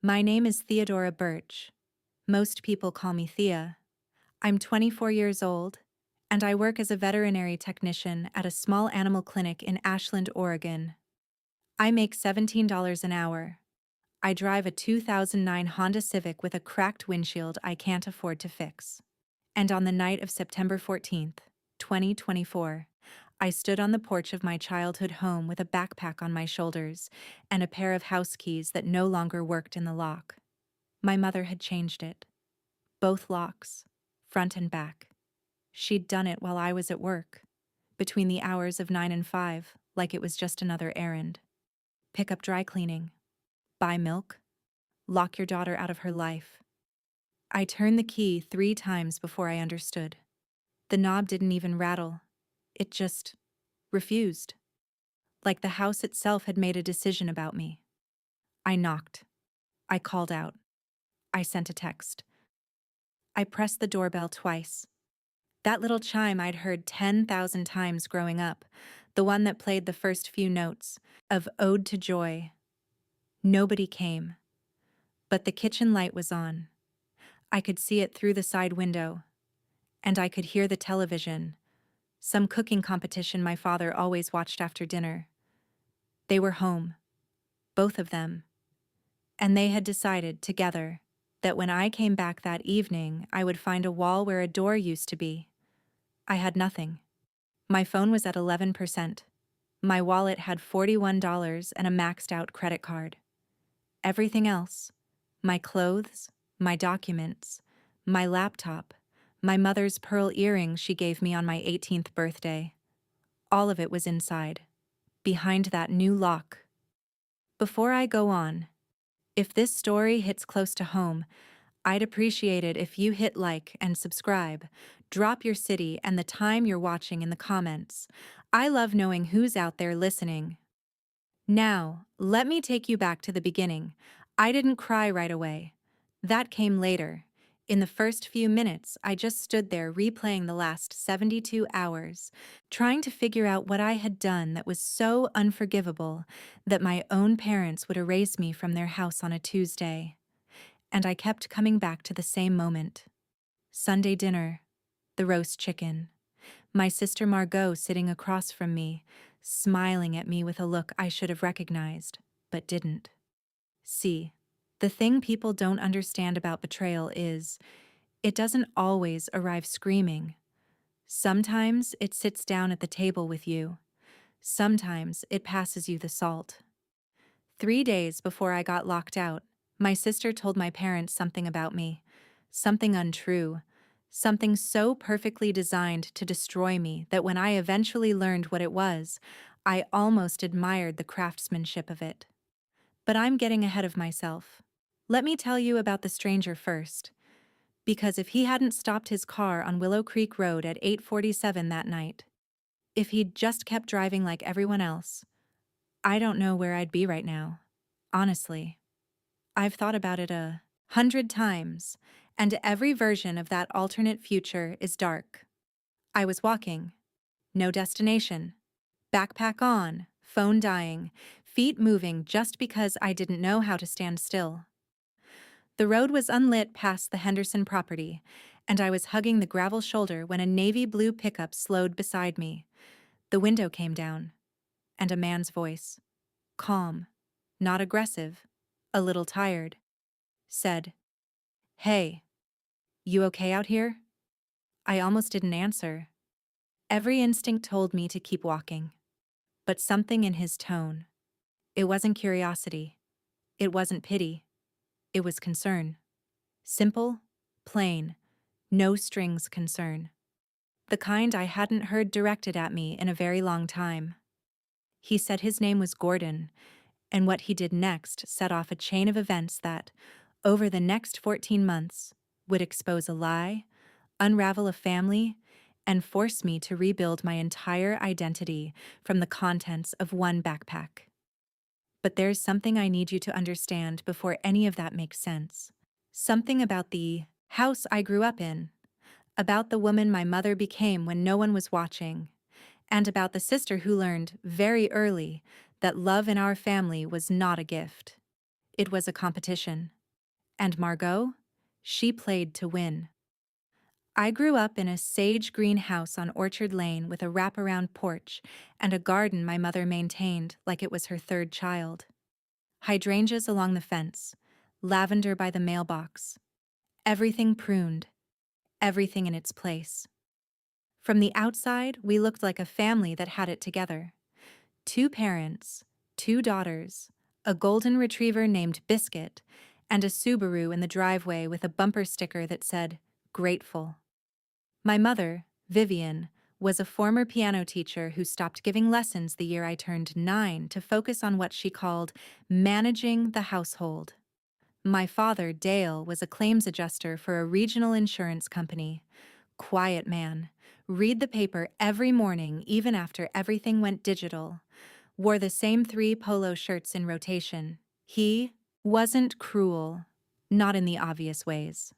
My name is Theodora Birch. Most people call me Thea. I'm 24 years old, and I work as a veterinary technician at a small animal clinic in Ashland, Oregon. I make $17 an hour. I drive a 2009 Honda Civic with a cracked windshield I can't afford to fix. And on the night of September 14th, 2024, I stood on the porch of my childhood home with a backpack on my shoulders and a pair of house keys that no longer worked in the lock. My mother had changed it. Both locks, front and back. She'd done it while I was at work, between the hours of 9 and 5, like it was just another errand. Pick up dry cleaning. Buy milk. Lock your daughter out of her life. I turned the key 3 times before I understood. The knob didn't even rattle. It just refused. Like the house itself had made a decision about me. I knocked. I called out. I sent a text. I pressed the doorbell twice. That little chime I'd heard 10,000 times growing up, the one that played the first few notes of Ode to Joy. Nobody came. But the kitchen light was on. I could see it through the side window. And I could hear the television, some cooking competition my father always watched after dinner. They were home, both of them. And they had decided, together, that when I came back that evening, I would find a wall where a door used to be. I had nothing. My phone was at 11%. My wallet had $41 and a maxed-out credit card. Everything else, my clothes, my documents, my laptop, my mother's pearl earrings she gave me on my 18th birthday, all of it was inside, behind that new lock. Before I go on, if this story hits close to home, I'd appreciate it if you hit like and subscribe. Drop your city and the time you're watching in the comments. I love knowing who's out there listening. Now, let me take you back to the beginning. I didn't cry right away. That came later. In the first few minutes, I just stood there replaying the last 72 hours, trying to figure out what I had done that was so unforgivable that my own parents would erase me from their house on a Tuesday. And I kept coming back to the same moment. Sunday dinner, the roast chicken, my sister Margot sitting across from me, smiling at me with a look I should have recognized, but didn't. See, the thing people don't understand about betrayal is, it doesn't always arrive screaming. Sometimes it sits down at the table with you. Sometimes it passes you the salt. 3 days before I got locked out, my sister told my parents something about me, something untrue, something so perfectly designed to destroy me that when I eventually learned what it was, I almost admired the craftsmanship of it. But I'm getting ahead of myself. Let me tell you about the stranger first, because if he hadn't stopped his car on Willow Creek Road at 8:47 that night, if he'd just kept driving like everyone else, I don't know where I'd be right now. Honestly. I've thought about it 100 times, and every version of that alternate future is dark. I was walking. No destination. Backpack on, phone dying, feet moving just because I didn't know how to stand still. The road was unlit past the Henderson property, and I was hugging the gravel shoulder when a navy blue pickup slowed beside me. The window came down, and a man's voice, calm, not aggressive, a little tired, said, "Hey, you okay out here?" I almost didn't answer. Every instinct told me to keep walking. But something in his tone. It wasn't curiosity. It wasn't pity. It was concern. Simple, plain, no strings concern. The kind I hadn't heard directed at me in a very long time. He said his name was Gordon, and what he did next set off a chain of events that, over the next 14 months, would expose a lie, unravel a family, and force me to rebuild my entire identity from the contents of one backpack. But there's something I need you to understand before any of that makes sense. Something about the house I grew up in, about the woman my mother became when no one was watching, and about the sister who learned very early that love in our family was not a gift. It was a competition. And Margot? She played to win. I grew up in a sage green house on Orchard Lane with a wraparound porch and a garden my mother maintained like it was her third child. Hydrangeas along the fence, lavender by the mailbox, everything pruned, everything in its place. From the outside, we looked like a family that had it together. 2 parents, 2 daughters, a golden retriever named Biscuit, and a Subaru in the driveway with a bumper sticker that said, "Grateful." My mother, Vivian, was a former piano teacher who stopped giving lessons the year I turned 9 to focus on what she called managing the household. My father, Dale, was a claims adjuster for a regional insurance company. Quiet man. Read the paper every morning, even after everything went digital. Wore the same 3 polo shirts in rotation. He wasn't cruel, not in the obvious ways.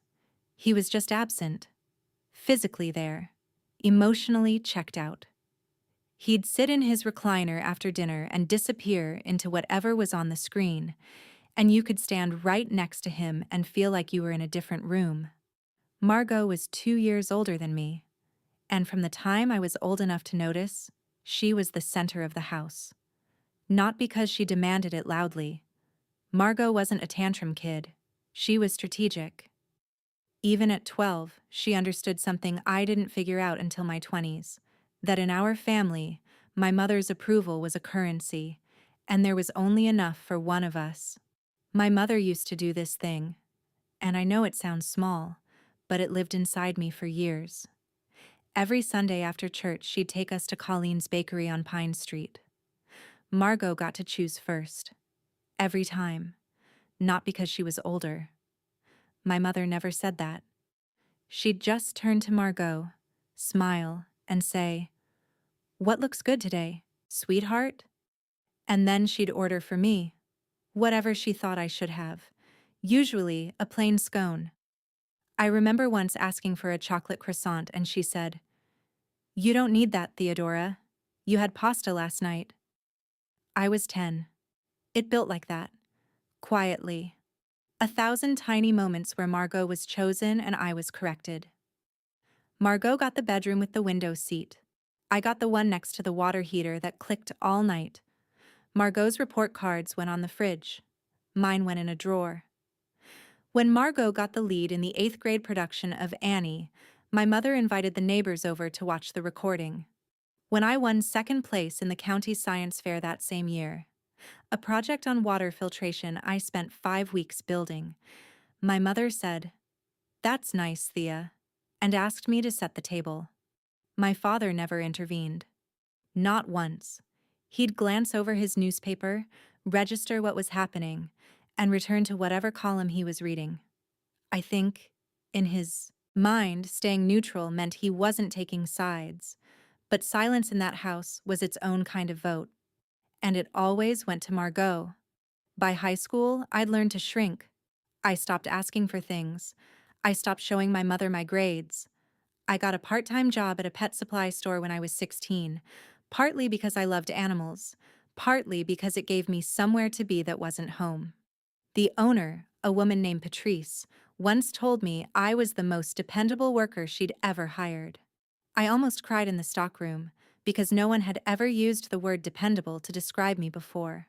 He was just absent. Physically there. Emotionally checked out. He'd sit in his recliner after dinner and disappear into whatever was on the screen, and you could stand right next to him and feel like you were in a different room. Margot was 2 years older than me, and from the time I was old enough to notice, she was the center of the house. Not because she demanded it loudly. Margot wasn't a tantrum kid. She was strategic. Even at 12, she understood something I didn't figure out until my 20s, that in our family, my mother's approval was a currency, and there was only enough for one of us. My mother used to do this thing, and I know it sounds small, but it lived inside me for years. Every Sunday after church, she'd take us to Colleen's Bakery on Pine Street. Margot got to choose first. Every time. Not because she was older. My mother never said that. She'd just turn to Margot, smile, and say, "What looks good today, sweetheart?" And then she'd order for me, whatever she thought I should have, usually a plain scone. I remember once asking for a chocolate croissant and she said, "You don't need that, Theodora. You had pasta last night." I was 10. It built like that, quietly. 1,000 tiny moments where Margot was chosen and I was corrected. Margot got the bedroom with the window seat. I got the one next to the water heater that clicked all night. Margot's report cards went on the fridge. Mine went in a drawer. When Margot got the lead in the 8th grade production of Annie, my mother invited the neighbors over to watch the recording. When I won 2nd place in the county science fair that same year, a project on water filtration I spent 5 weeks building, my mother said, "That's nice, Thea," and asked me to set the table. My father never intervened. Not once. He'd glance over his newspaper, register what was happening, and return to whatever column he was reading. I think, in his mind, staying neutral meant he wasn't taking sides, but silence in that house was its own kind of vote. And it always went to Margot. By high school, I'd learned to shrink. I stopped asking for things. I stopped showing my mother my grades. I got a part-time job at a pet supply store when I was 16, partly because I loved animals, partly because it gave me somewhere to be that wasn't home. The owner, a woman named Patrice, once told me I was the most dependable worker she'd ever hired. I almost cried in the stockroom, because no one had ever used the word dependable to describe me before.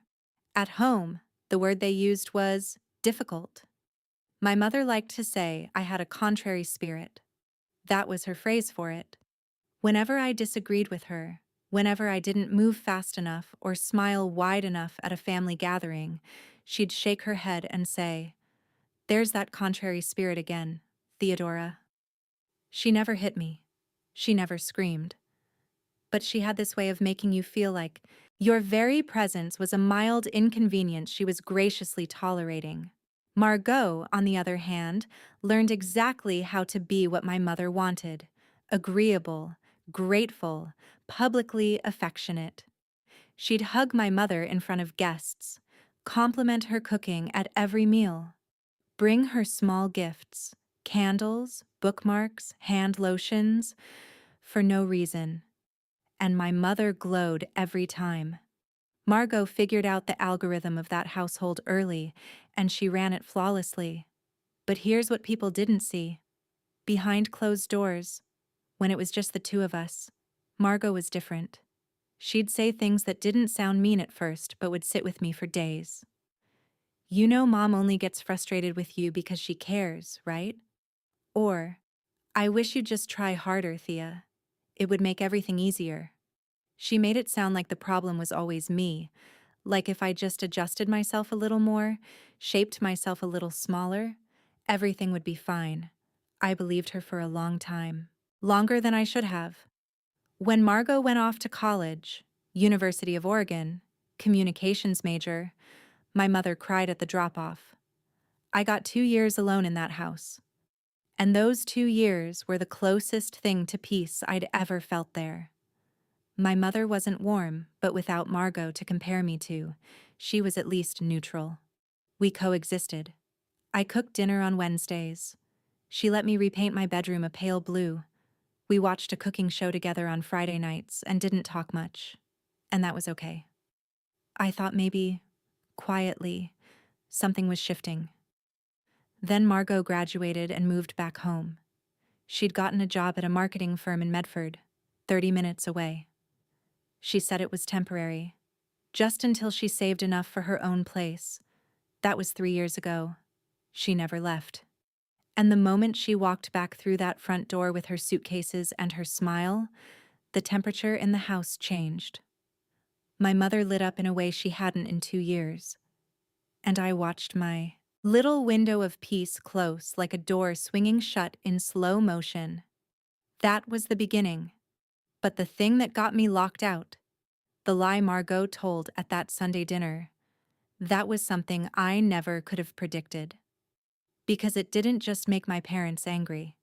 At home, the word they used was difficult. My mother liked to say I had a contrary spirit. That was her phrase for it. Whenever I disagreed with her, whenever I didn't move fast enough or smile wide enough at a family gathering, she'd shake her head and say, "There's that contrary spirit again, Theodora." She never hit me. She never screamed. But she had this way of making you feel like your very presence was a mild inconvenience she was graciously tolerating. Margot, on the other hand, learned exactly how to be what my mother wanted: agreeable, grateful, publicly affectionate. She'd hug my mother in front of guests, compliment her cooking at every meal, bring her small gifts, candles, bookmarks, hand lotions, for no reason. And my mother glowed every time. Margot figured out the algorithm of that household early, and she ran it flawlessly. But here's what people didn't see. Behind closed doors, when it was just the two of us, Margot was different. She'd say things that didn't sound mean at first, but would sit with me for days. You know, Mom only gets frustrated with you because she cares, right? Or, I wish you'd just try harder, Thea. It would make everything easier. She made it sound like the problem was always me, like if I just adjusted myself a little more, shaped myself a little smaller, everything would be fine. I believed her for a long time. Longer than I should have. When Margot went off to college, University of Oregon, communications major, my mother cried at the drop-off. I got 2 years alone in that house. And those 2 years were the closest thing to peace I'd ever felt there. My mother wasn't warm, but without Margot to compare me to, she was at least neutral. We coexisted. I cooked dinner on Wednesdays. She let me repaint my bedroom a pale blue. We watched a cooking show together on Friday nights and didn't talk much. And that was okay. I thought maybe, quietly, something was shifting. Then Margot graduated and moved back home. She'd gotten a job at a marketing firm in Medford, 30 minutes away. She said it was temporary, just until she saved enough for her own place. That was 3 years ago. She never left. And the moment she walked back through that front door with her suitcases and her smile, the temperature in the house changed. My mother lit up in a way she hadn't in 2 years. And I watched my little window of peace close like a door swinging shut in slow motion. That was the beginning. But the thing that got me locked out, the lie Margot told at that Sunday dinner, that was something I never could have predicted. Because it didn't just make my parents angry.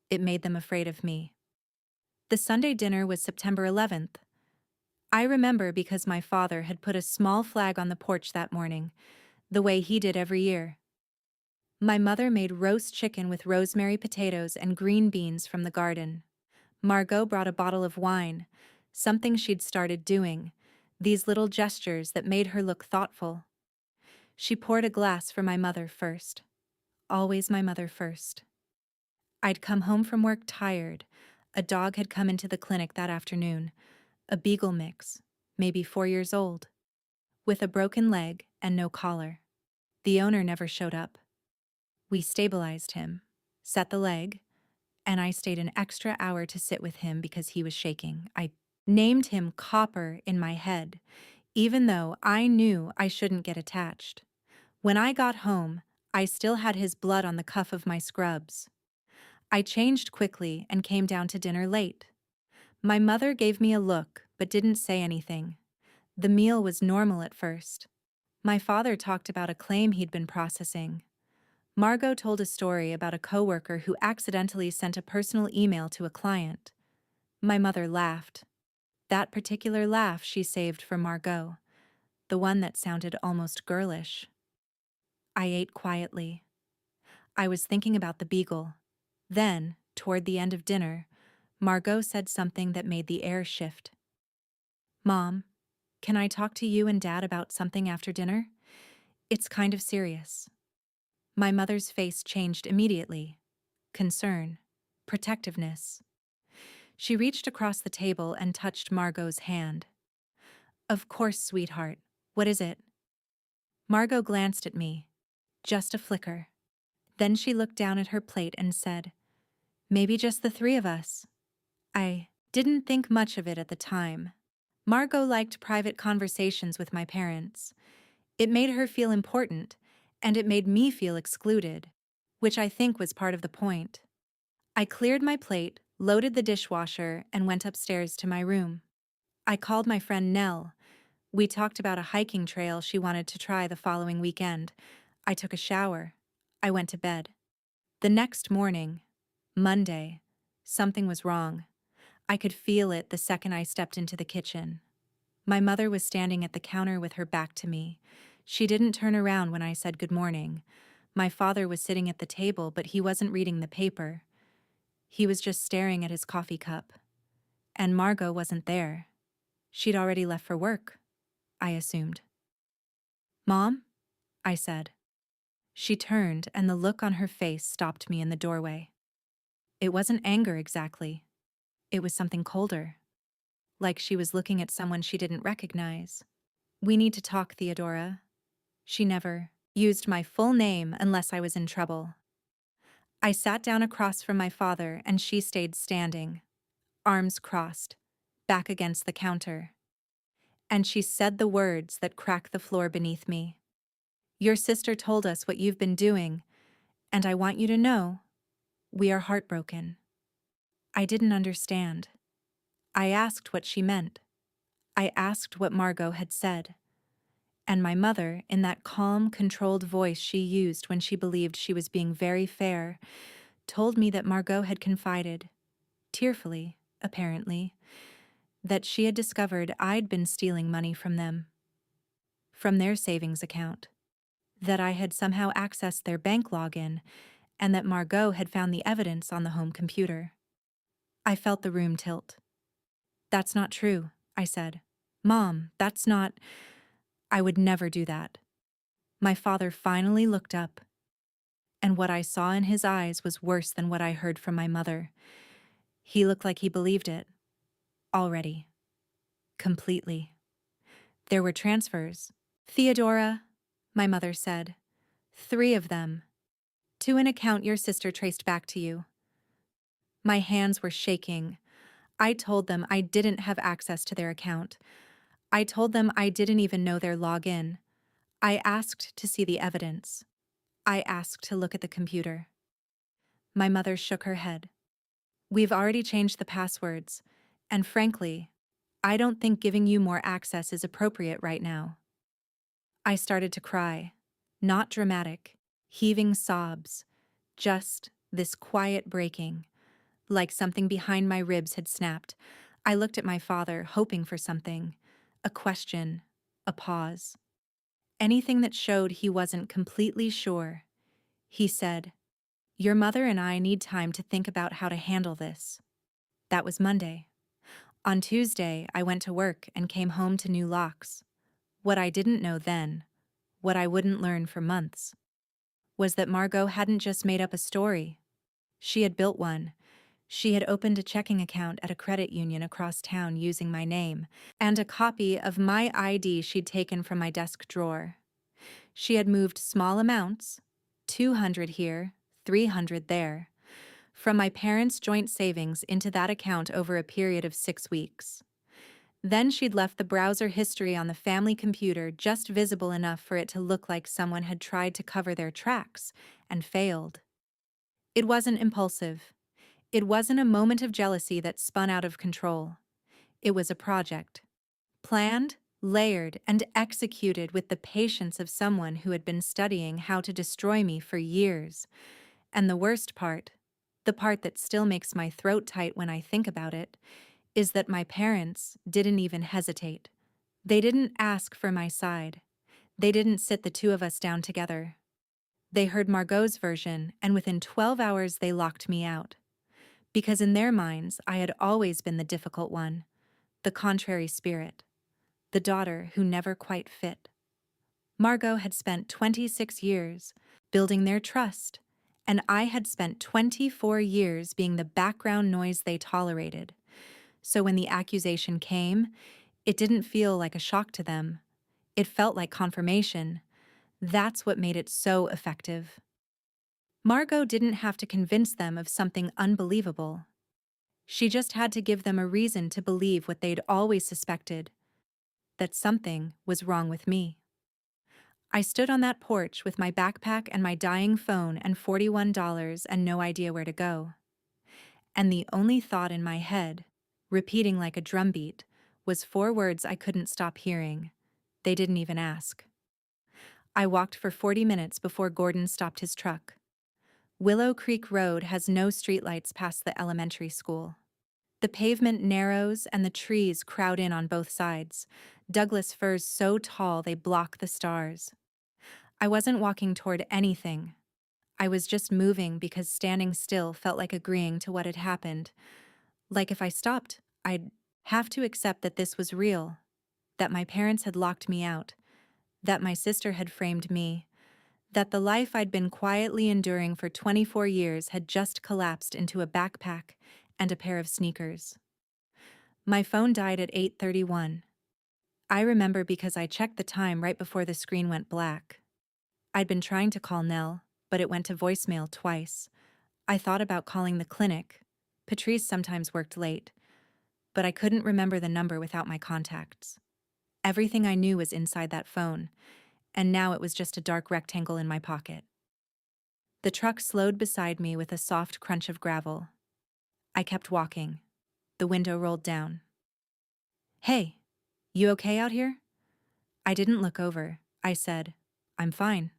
It made them afraid of me. The Sunday dinner was September 11th. I remember because my father had put a small flag on the porch that morning, the way he did every year. My mother made roast chicken with rosemary potatoes and green beans from the garden. Margot brought a bottle of wine, something she'd started doing, these little gestures that made her look thoughtful. She poured a glass for my mother first. Always my mother first. I'd come home from work tired. A dog had come into the clinic that afternoon, a beagle mix, maybe 4 years old, with a broken leg and no collar. The owner never showed up. We stabilized him, set the leg, and I stayed an extra hour to sit with him because he was shaking. I named him Copper in my head, even though I knew I shouldn't get attached. When I got home, I still had his blood on the cuff of my scrubs. I changed quickly and came down to dinner late. My mother gave me a look but didn't say anything. The meal was normal at first. My father talked about a claim he'd been processing. Margot told a story about a coworker who accidentally sent a personal email to a client. My mother laughed. That particular laugh she saved for Margot, the one that sounded almost girlish. I ate quietly. I was thinking about the beagle. Then, toward the end of dinner, Margot said something that made the air shift. "Mom, can I talk to you and Dad about something after dinner? It's kind of serious." My mother's face changed immediately. Concern. Protectiveness. She reached across the table and touched Margot's hand. "Of course, sweetheart. What is it?" Margot glanced at me. Just a flicker. Then she looked down at her plate and said, "Maybe just the three of us." I didn't think much of it at the time. Margot liked private conversations with my parents. It made her feel important, and it made me feel excluded, which I think was part of the point. I cleared my plate, loaded the dishwasher, and went upstairs to my room. I called my friend Nell. We talked about a hiking trail she wanted to try the following weekend. I took a shower. I went to bed. The next morning, Monday, something was wrong. I could feel it the second I stepped into the kitchen. My mother was standing at the counter with her back to me. She didn't turn around when I said good morning. My father was sitting at the table, but he wasn't reading the paper. He was just staring at his coffee cup. And Margot wasn't there. She'd already left for work. I assumed. Mom? I said. She turned, and the look on her face stopped me in the doorway. It wasn't anger exactly. It was something colder, like she was looking at someone she didn't recognize. We need to talk, Theodora. She never used my full name unless I was in trouble. I sat down across from my father, and she stayed standing, arms crossed, back against the counter. And she said the words that cracked the floor beneath me. Your sister told us what you've been doing, and I want you to know, we are heartbroken. I didn't understand. I asked what she meant. I asked what Margot had said. And my mother, in that calm, controlled voice she used when she believed she was being very fair, told me that Margot had confided, tearfully, apparently, that she had discovered I'd been stealing money from them, from their savings account, that I had somehow accessed their bank login, and that Margot had found the evidence on the home computer. I felt the room tilt. That's not true, I said. Mom, that's not... I would never do that. My father finally looked up, and what I saw in his eyes was worse than what I heard from my mother. He looked like he believed it. Already. Completely. There were transfers. Theodora, my mother said. 3 of them. To an account your sister traced back to you. My hands were shaking. I told them I didn't have access to their account. I told them I didn't even know their login. I asked to see the evidence. I asked to look at the computer. My mother shook her head. We've already changed the passwords, and frankly, I don't think giving you more access is appropriate right now. I started to cry. Not dramatic, heaving sobs, just this quiet breaking, like something behind my ribs had snapped. I looked at my father, hoping for something, a question, a pause. Anything that showed he wasn't completely sure. He said, "Your mother and I need time to think about how to handle this." That was Monday. On Tuesday, I went to work and came home to new locks. What I didn't know then, what I wouldn't learn for months, was that Margot hadn't just made up a story. She had built one. She had opened a checking account at a credit union across town using my name, and a copy of my ID she'd taken from my desk drawer. She had moved small amounts, 200 here, 300 there, from my parents' joint savings into that account over a period of 6 weeks. Then she'd left the browser history on the family computer just visible enough for it to look like someone had tried to cover their tracks and failed. It wasn't impulsive. It wasn't a moment of jealousy that spun out of control. It was a project. Planned, layered, and executed with the patience of someone who had been studying how to destroy me for years. And the worst part, the part that still makes my throat tight when I think about it, is that my parents didn't even hesitate. They didn't ask for my side. They didn't sit the 2 of us down together. They heard Margot's version, and within 12 hours they locked me out. Because in their minds, I had always been the difficult one, the contrary spirit, the daughter who never quite fit. Margot had spent 26 years building their trust, and I had spent 24 years being the background noise they tolerated. So when the accusation came, it didn't feel like a shock to them. It felt like confirmation. That's what made it so effective. Margot didn't have to convince them of something unbelievable. She just had to give them a reason to believe what they'd always suspected, that something was wrong with me. I stood on that porch with my backpack and my dying phone and $41 and no idea where to go. And the only thought in my head, repeating like a drumbeat, was 4 words I couldn't stop hearing. They didn't even ask. I walked for 40 minutes before Gordon stopped his truck. Willow Creek Road has no streetlights past the elementary school. The pavement narrows and the trees crowd in on both sides, Douglas firs so tall they block the stars. I wasn't walking toward anything. I was just moving because standing still felt like agreeing to what had happened. Like if I stopped, I'd have to accept that this was real. that my parents had locked me out, that my sister had framed me, that the life I'd been quietly enduring for 24 years had just collapsed into a backpack and a pair of sneakers. My phone died at 8:31. I remember because I checked the time right before the screen went black. I'd been trying to call Nell, but it went to voicemail twice. I thought about calling the clinic. Patrice sometimes worked late, but I couldn't remember the number without my contacts. Everything I knew was inside that phone, and now it was just a dark rectangle in my pocket. The truck slowed beside me with a soft crunch of gravel. I kept walking. The window rolled down. "Hey, you okay out here?" I didn't look over. I said, "I'm fine."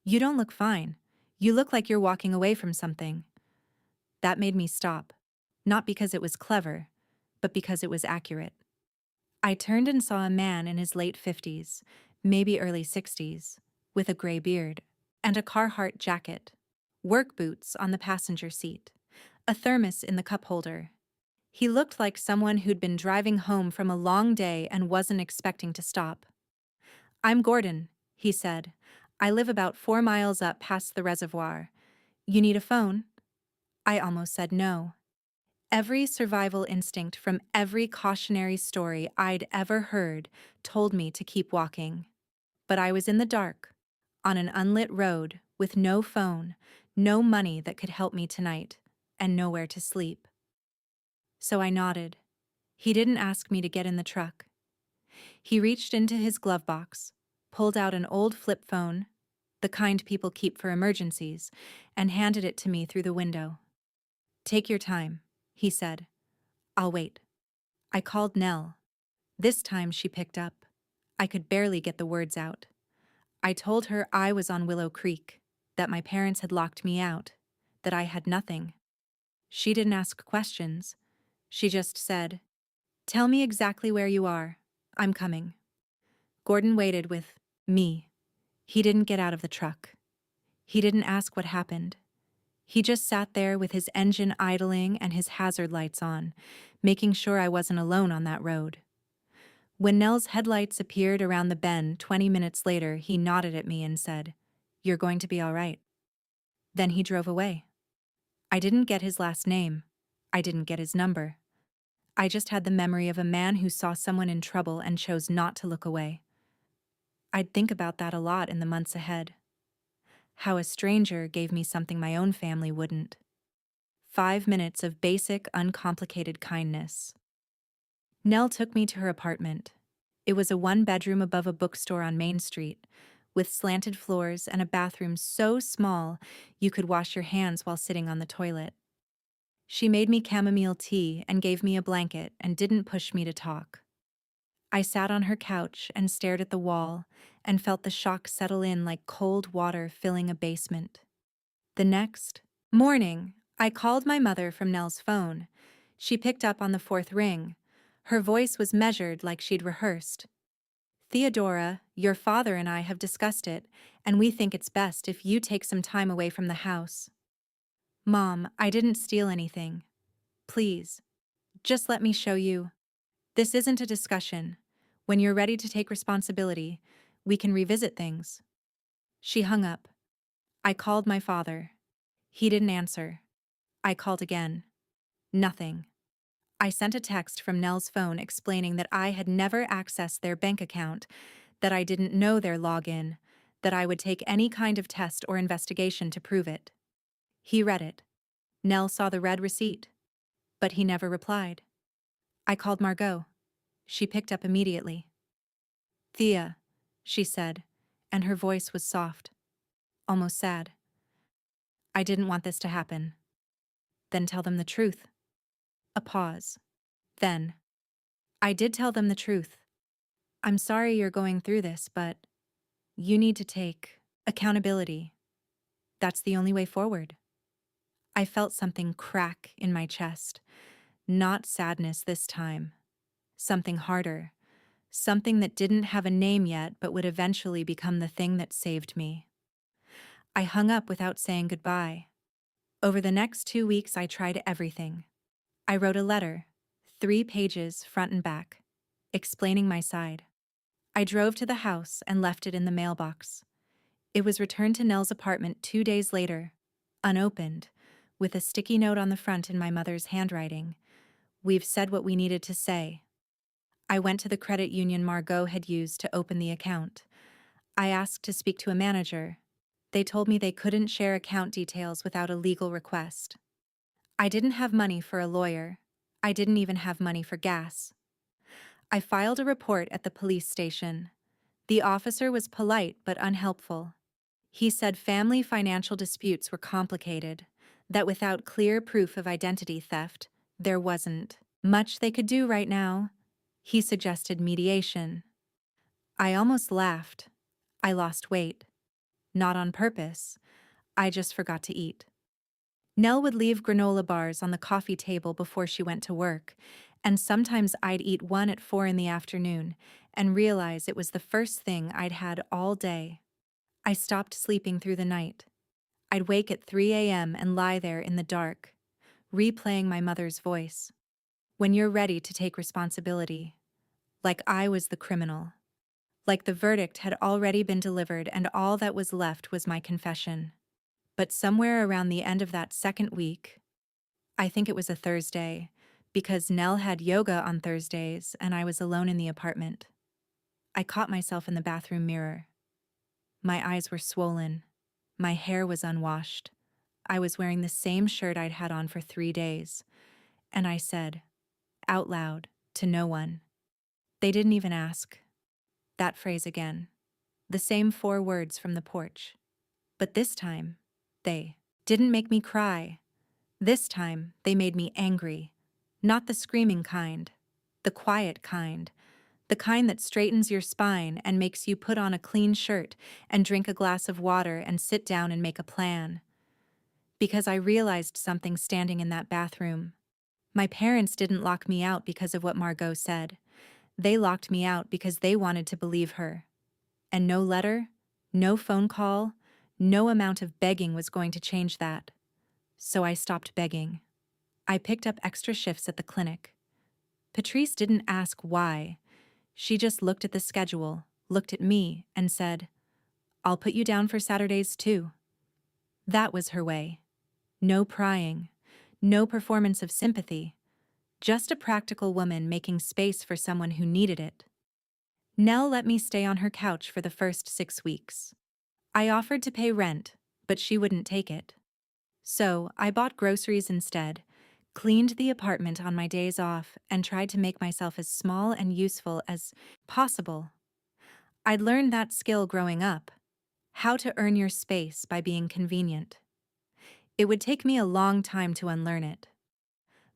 "You don't look fine. You look like you're walking away from something." That made me stop, not because it was clever, but because it was accurate. I turned and saw a man in his late 50s, maybe early 60s, with a gray beard and a Carhartt jacket, work boots on the passenger seat, a thermos in the cup holder. He looked like someone who'd been driving home from a long day and wasn't expecting to stop. "I'm Gordon," he said. "I live about 4 miles up past the reservoir. You need a phone?" I almost said no. Every survival instinct from every cautionary story I'd ever heard told me to keep walking. But I was in the dark, on an unlit road, with no phone, no money that could help me tonight, and nowhere to sleep. So I nodded. He didn't ask me to get in the truck. He reached into his glove box, pulled out an old flip phone, the kind people keep for emergencies, and handed it to me through the window. "Take your time," he said. "I'll wait." I called Nell. This time she picked up. I could barely get the words out. I told her I was on Willow Creek, that my parents had locked me out, that I had nothing. She didn't ask questions. She just said, "Tell me exactly where you are. I'm coming." Gordon waited with me. He didn't get out of the truck. He didn't ask what happened. He just sat there with his engine idling and his hazard lights on, making sure I wasn't alone on that road. When Nell's headlights appeared around the bend 20 minutes later, he nodded at me and said, "You're going to be all right." Then he drove away. I didn't get his last name. I didn't get his number. I just had the memory of a man who saw someone in trouble and chose not to look away. I'd think about that a lot in the months ahead. How a stranger gave me something my own family wouldn't. 5 minutes of basic, uncomplicated kindness. Nell took me to her apartment. It was a one-bedroom above a bookstore on Main Street, with slanted floors and a bathroom so small you could wash your hands while sitting on the toilet. She made me chamomile tea and gave me a blanket and didn't push me to talk. I sat on her couch and stared at the wall and felt the shock settle in like cold water filling a basement. The next morning, I called my mother from Nell's phone. She picked up on the fourth ring. Her voice was measured like she'd rehearsed. "Theodora, your father and I have discussed it, and we think it's best if you take some time away from the house." "Mom, I didn't steal anything. Please, just let me show you. This isn't a discussion. When you're ready to take responsibility, we can revisit things." She hung up. I called my father. He didn't answer. I called again. Nothing. I sent a text from Nell's phone explaining that I had never accessed their bank account, that I didn't know their login, that I would take any kind of test or investigation to prove it. He read it. Nell saw the red receipt, but he never replied. I called Margot. She picked up immediately. "Thea," she said, and her voice was soft, almost sad. "I didn't want this to happen." "Then tell them the truth." A pause. Then, "I did tell them the truth. I'm sorry you're going through this, but you need to take accountability. That's the only way forward." I felt something crack in my chest. Not sadness this time. Something harder. Something that didn't have a name yet but would eventually become the thing that saved me. I hung up without saying goodbye. Over the next 2 weeks, I tried everything. I wrote a letter, 3 pages front and back. explaining my side. I drove to the house and left it in the mailbox. It was returned to Nell's apartment 2 days later, unopened, with a sticky note on the front in my mother's handwriting. "We've said what we needed to say." I went to the credit union Margot had used to open the account. I asked to speak to a manager. They told me they couldn't share account details without a legal request. I didn't have money for a lawyer. I didn't even have money for gas. I filed a report at the police station. The officer was polite but unhelpful. He said family financial disputes were complicated, that without clear proof of identity theft, there wasn't much they could do right now. He suggested mediation. I almost laughed. I lost weight. Not on purpose. I just forgot to eat. Nell would leave granola bars on the coffee table before she went to work, and sometimes I'd eat one at 4 in the afternoon and realize it was the first thing I'd had all day. I stopped sleeping through the night. I'd wake at 3 a.m. and lie there in the dark, replaying my mother's voice. "When you're ready to take responsibility." Like I was the criminal. Like the verdict had already been delivered and all that was left was my confession. But somewhere around the end of that second week, I think it was a Thursday, because Nell had yoga on Thursdays and I was alone in the apartment, I caught myself in the bathroom mirror. My eyes were swollen. My hair was unwashed. I was wearing the same shirt I'd had on for 3 days. And I said, out loud, to no one. They didn't even ask. That phrase again. The same 4 words from the porch. But this time, they didn't make me cry. This time, they made me angry. Not the screaming kind. The quiet kind. The kind that straightens your spine and makes you put on a clean shirt and drink a glass of water and sit down and make a plan. Because I realized something standing in that bathroom. My parents didn't lock me out because of what Margot said. They locked me out because they wanted to believe her. And no letter, no phone call, no amount of begging was going to change that. So I stopped begging. I picked up extra shifts at the clinic. Patrice didn't ask why. She just looked at the schedule, looked at me, and said, "I'll put you down for Saturdays too." That was her way. No prying, no performance of sympathy, just a practical woman making space for someone who needed it. Nell let me stay on her couch for the first 6 weeks. I offered to pay rent, but she wouldn't take it. So I bought groceries instead, cleaned the apartment on my days off, and tried to make myself as small and useful as possible. I'd learned that skill growing up, how to earn your space by being convenient. It would take me a long time to unlearn it.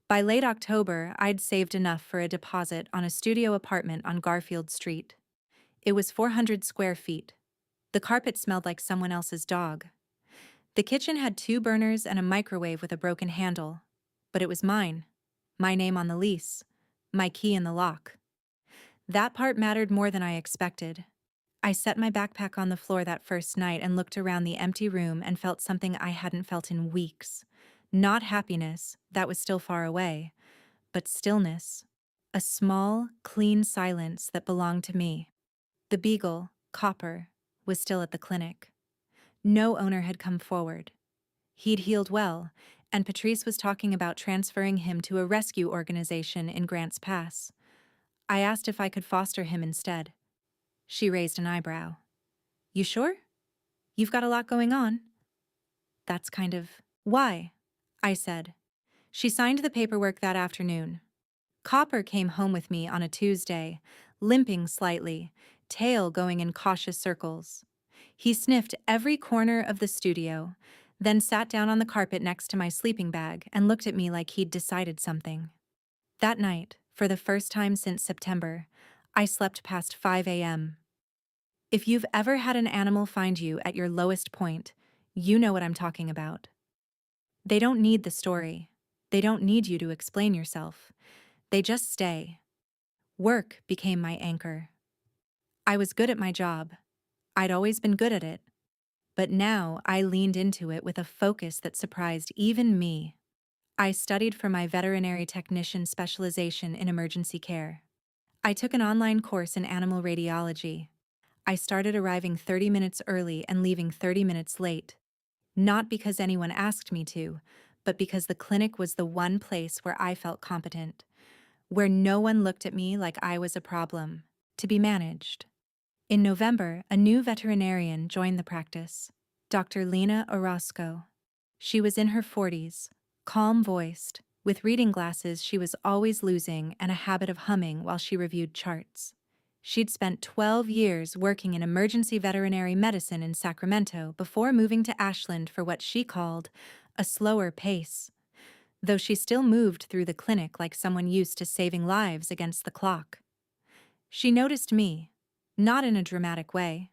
By late October, I'd saved enough for a deposit on a studio apartment on Garfield Street. It was 400 square feet. The carpet smelled like someone else's dog. The kitchen had 2 burners and a microwave with a broken handle. But it was mine. My name on the lease. My key in the lock. That part mattered more than I expected. I set my backpack on the floor that first night and looked around the empty room and felt something I hadn't felt in weeks. Not happiness, that was still far away, but stillness. A small, clean silence that belonged to me. The beagle, Copper, was still at the clinic. No owner had come forward. He'd healed well, and Patrice was talking about transferring him to a rescue organization in Grants Pass. I asked if I could foster him instead. She raised an eyebrow. "You sure? You've got a lot going on." "That's kind of why," I said. She signed the paperwork that afternoon. Copper came home with me on a Tuesday, limping slightly, tail going in cautious circles. He sniffed every corner of the studio, then sat down on the carpet next to my sleeping bag and looked at me like he'd decided something. That night, for the first time since September, I slept past 5 a.m. If you've ever had an animal find you at your lowest point, you know what I'm talking about. They don't need the story. They don't need you to explain yourself. They just stay. Work became my anchor. I was good at my job. I'd always been good at it. But now I leaned into it with a focus that surprised even me. I studied for my veterinary technician specialization in emergency care. I took an online course in animal radiology. I started arriving 30 minutes early and leaving 30 minutes late. Not because anyone asked me to, but because the clinic was the one place where I felt competent, where no one looked at me like I was a problem, to be managed. In November, a new veterinarian joined the practice, Dr. Lena Orozco. She was in her 40s, calm-voiced, with reading glasses she was always losing and a habit of humming while she reviewed charts. She'd spent 12 years working in emergency veterinary medicine in Sacramento before moving to Ashland for what she called a slower pace, though she still moved through the clinic like someone used to saving lives against the clock. She noticed me, not in a dramatic way.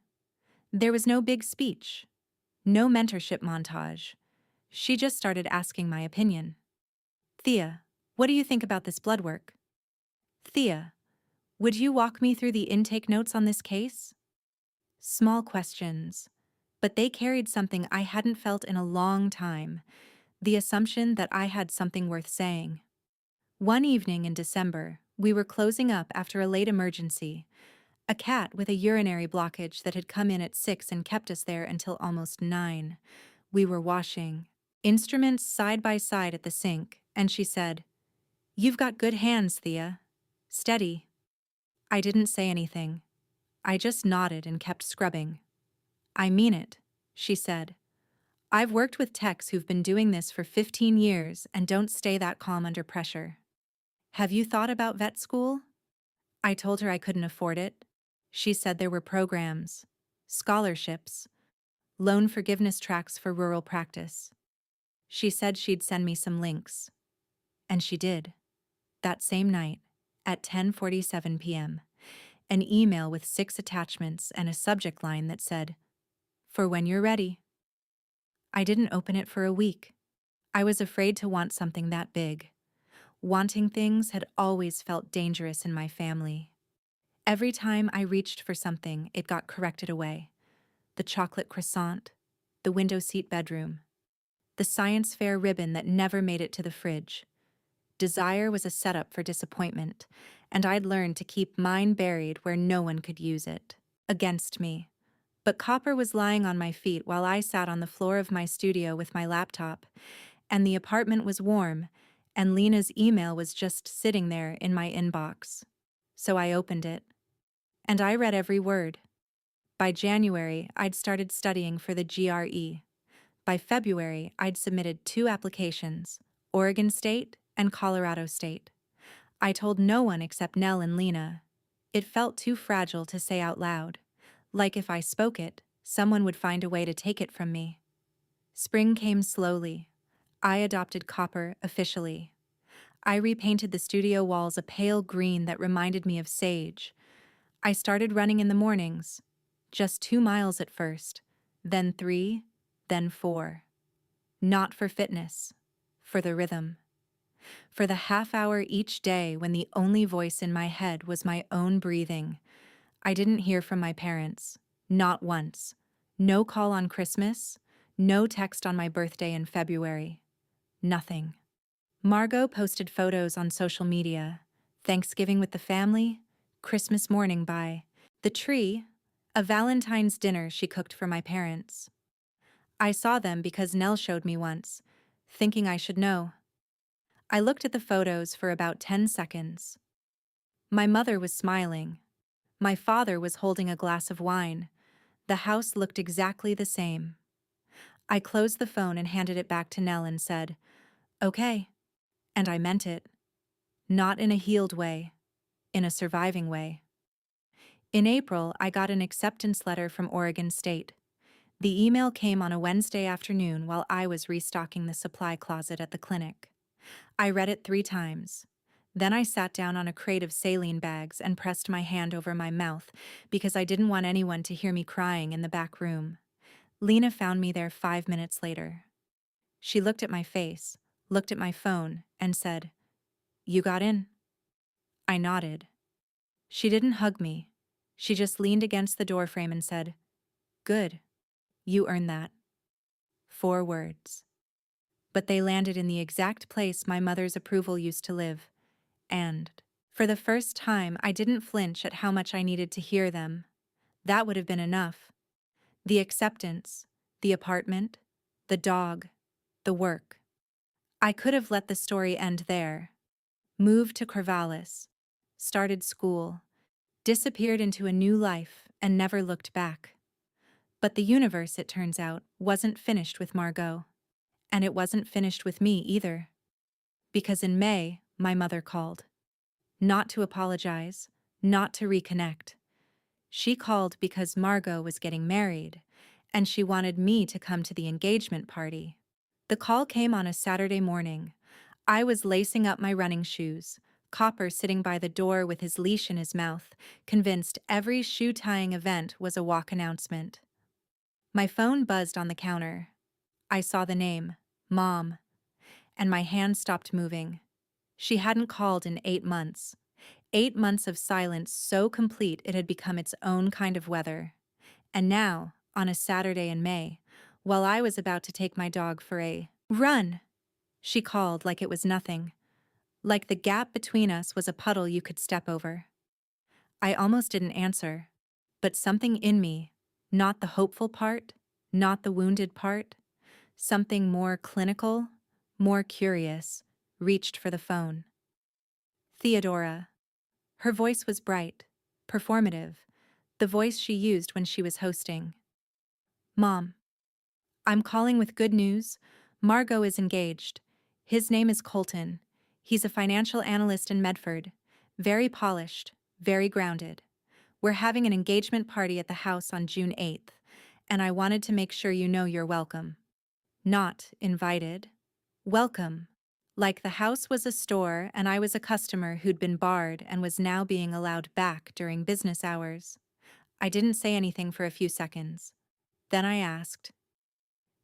There was no big speech, no mentorship montage. She just started asking my opinion. Thea, what do you think about this blood work? Thea, would you walk me through the intake notes on this case? Small questions, but they carried something I hadn't felt in a long time, the assumption that I had something worth saying. One evening in December, we were closing up after a late emergency, a cat with a urinary blockage that had come in at 6 and kept us there until almost 9. We were washing, instruments side by side at the sink, and she said, "You've got good hands, Thea. Steady." I didn't say anything. I just nodded and kept scrubbing. "I mean it," she said. "I've worked with techs who've been doing this for 15 years and don't stay that calm under pressure. Have you thought about vet school?" I told her I couldn't afford it. She said there were programs, scholarships, loan forgiveness tracks for rural practice. She said she'd send me some links. And she did. That same night, at 10:47 p.m., an email with 6 attachments and a subject line that said, "For when you're ready." I didn't open it for a week. I was afraid to want something that big. Wanting things had always felt dangerous in my family. Every time I reached for something, it got corrected away. The chocolate croissant, the window seat bedroom, the science fair ribbon that never made it to the fridge. Desire was a setup for disappointment, and I'd learned to keep mine buried where no one could use it, against me. But Copper was lying on my feet while I sat on the floor of my studio with my laptop, and the apartment was warm, and Lena's email was just sitting there in my inbox. So I opened it, and I read every word. By January, I'd started studying for the GRE. By February, I'd submitted 2 applications, Oregon State and Colorado State. I told no one except Nell and Lena. It felt too fragile to say out loud. Like if I spoke it, someone would find a way to take it from me. Spring came slowly. I adopted Copper officially. I repainted the studio walls a pale green that reminded me of sage. I started running in the mornings. Just 2 miles at first, then 3, then 4. Not for fitness, for the rhythm. For the half hour each day when the only voice in my head was my own breathing. I didn't hear from my parents, not once. No call on Christmas, no text on my birthday in February. Nothing. Margot posted photos on social media. Thanksgiving with the family, Christmas morning by the tree, a Valentine's dinner she cooked for my parents. I saw them because Nell showed me once, thinking I should know. I looked at the photos for about 10 seconds. My mother was smiling. My father was holding a glass of wine. The house looked exactly the same. I closed the phone and handed it back to Nell and said, "Okay." And I meant it. Not in a healed way, in a surviving way. In April, I got an acceptance letter from Oregon State. The email came on a Wednesday afternoon while I was restocking the supply closet at the clinic. I read it 3 times. Then I sat down on a crate of saline bags and pressed my hand over my mouth because I didn't want anyone to hear me crying in the back room. Lena found me there 5 minutes later. She looked at my face, looked at my phone, and said, "You got in?" I nodded. She didn't hug me. She just leaned against the doorframe and said, "Good. You earned that." 4 words. But they landed in the exact place my mother's approval used to live, and For the first time, I didn't flinch at how much I needed to hear them. That would have been enough. The acceptance, the apartment, the dog, the work. I could have let the story end there. Moved to Corvallis, started school, disappeared into a new life, and never looked back. But the universe, it turns out, wasn't finished with Margot. And it wasn't finished with me either. Because in May, my mother called. Not to apologize, not to reconnect. She called because Margot was getting married, and she wanted me to come to the engagement party. The call came on a Saturday morning. I was lacing up my running shoes, Copper sitting by the door with his leash in his mouth, convinced every shoe-tying event was a walk announcement. My phone buzzed on the counter. I saw the name, Mom, and my hand stopped moving. She hadn't called in 8 months. 8 months of silence so complete it had become its own kind of weather. And now, on a Saturday in May, while I was about to take my dog for a run, she called like it was nothing. Like the gap between us was a puddle you could step over. I almost didn't answer, but something in me, not the hopeful part, not the wounded part, something more clinical, more curious, reached for the phone. Theodora. Her voice was bright, performative, the voice she used when she was hosting. Mom. I'm calling with good news. Margot is engaged. His name is Colton. He's a financial analyst in Medford. Very polished, very grounded. We're having an engagement party at the house on June 8th, and I wanted to make sure you know you're welcome. Not invited. Welcome. Like the house was a store and I was a customer who'd been barred and was now being allowed back during business hours. I didn't say anything for a few seconds. Then I asked,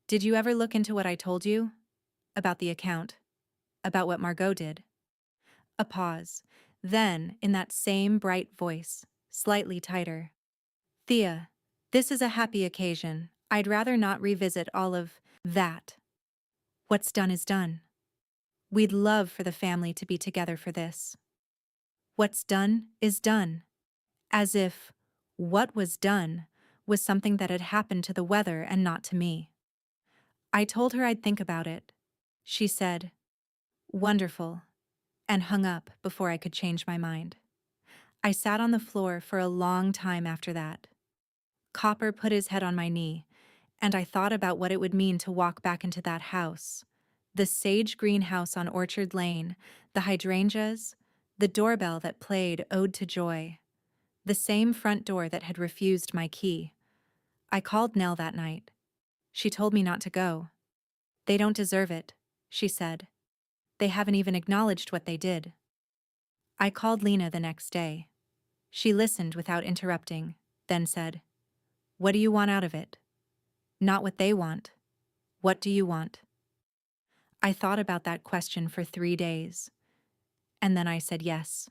"Did you ever look into what I told you? About the account? About what Margot did?" A pause. Then, in that same bright voice, slightly tighter, "Thea, this is a happy occasion. I'd rather not revisit all of that. What's done is done. We'd love for the family to be together for this. What's done is done." As if what was done was something that had happened to the weather and not to me. I told her I'd think about it. She said, "Wonderful," and hung up before I could change my mind. I sat on the floor for a long time after that. Copper put his head on my knee, and I thought about what it would mean to walk back into that house. The sage green house on Orchard Lane, the hydrangeas, the doorbell that played Ode to Joy, the same front door that had refused my key. I called Nell that night. She told me not to go. "They don't deserve it," she said. "They haven't even acknowledged what they did." I called Lena the next day. She listened without interrupting, then said, "What do you want out of it?" "Not what they want. What do you want?" I thought about that question for 3 days. And then I said yes.